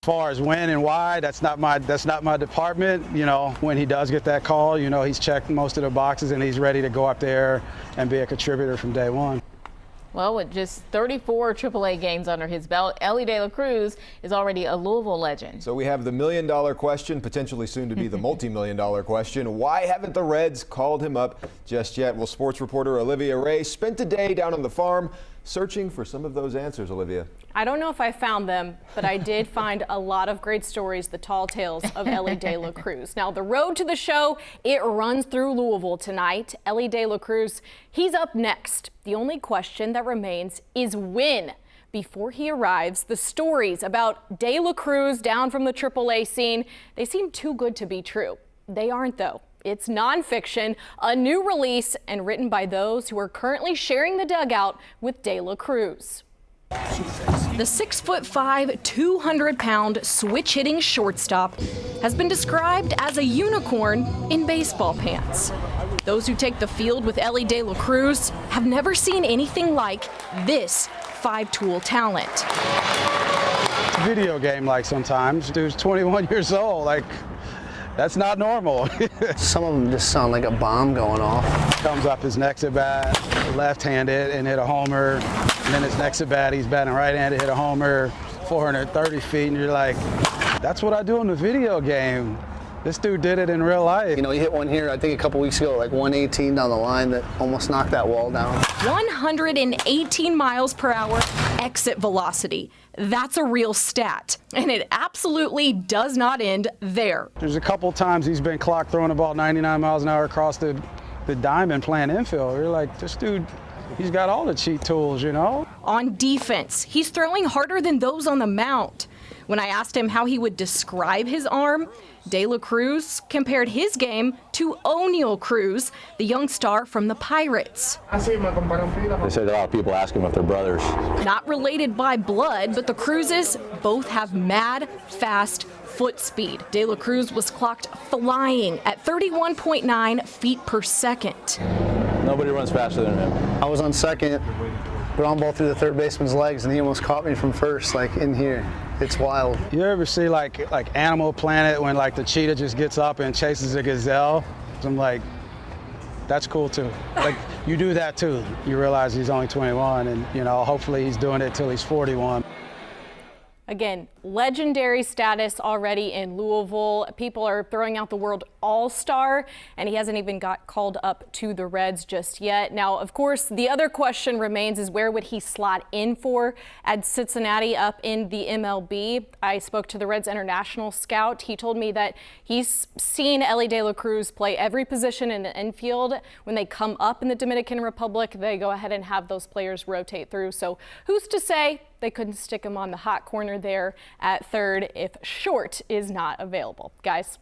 As far as when and why, that's not my department. You know, when he does get that call, you know, he's checked most of the boxes and he's ready to go up there and be a contributor from day one. Well, with just 34 AAA games under his belt, Elly De La Cruz is already a Louisville legend. So we have the million-dollar question, potentially soon to be the multi-million-dollar question. Why haven't the Reds called him up just yet? Well, sports reporter Olivia Ray spent a day down on the farm searching for some of those answers, Olivia. I don't know if I found them, but I did find a lot of great stories, the tall tales of Elly De La Cruz. Now, the road to the show, it runs through Louisville tonight. Elly De La Cruz, he's up next. The only question that remains is when. Before he arrives, the stories about De La Cruz down from the AAA scene, they seem too good to be true. They aren't, though. It's nonfiction, a new release, and written by those who are currently sharing the dugout with De La Cruz. The 6'5", 200-pound switch-hitting shortstop has been described as a unicorn in baseball pants. Those who take the field with Elly De La Cruz have never seen anything like this five-tool talent. Video game like sometimes. Dude's 21 years old. Like, that's not normal. Some of them just sound like a bomb going off. Comes up his next at bat, left-handed, and hit a homer. And then his next at bat, he's batting right-handed, hit a homer, 430 feet, and you're like, that's what I do in the video game. This dude did it in real life. You know, he hit one here, I think a couple weeks ago, like 118 down the line that almost knocked that wall down. 118 miles per hour exit velocity. That's a real stat, and it absolutely does not end there. There's a couple times he's been clocked throwing the ball 99 miles an hour across the diamond playing infield. You're like, this dude, he's got all the cheat tools, you know? On defense, he's throwing harder than those on the mound. When I asked him how he would describe his arm, De La Cruz compared his game to Oneil Cruz, the young star from the Pirates. They said a lot of people ask him if they're brothers. Not related by blood, but the Cruzes both have mad, fast foot speed. De La Cruz was clocked flying at 31.9 feet per second. Nobody runs faster than him. I was on second, ground ball through the third baseman's legs, and he almost caught me from first, like in here. It's wild. You ever see like Animal Planet when like the cheetah just gets up and chases a gazelle? I'm like, that's cool too. Like, you do that too. You realize he's only 21, and you know, hopefully he's doing it till he's 41. Again, legendary status already in Louisville. People are throwing out the word all-star, and he hasn't even got called up to the Reds just yet. Now, of course, the other question remains is where would he slot in for at Cincinnati up in the MLB? I spoke to the Reds international scout. He told me that he's seen Elly De La Cruz play every position in the infield. When they come up in the Dominican Republic, they go ahead and have those players rotate through. So who's to say they couldn't stick him on the hot corner there at third if Short is not available. Guys.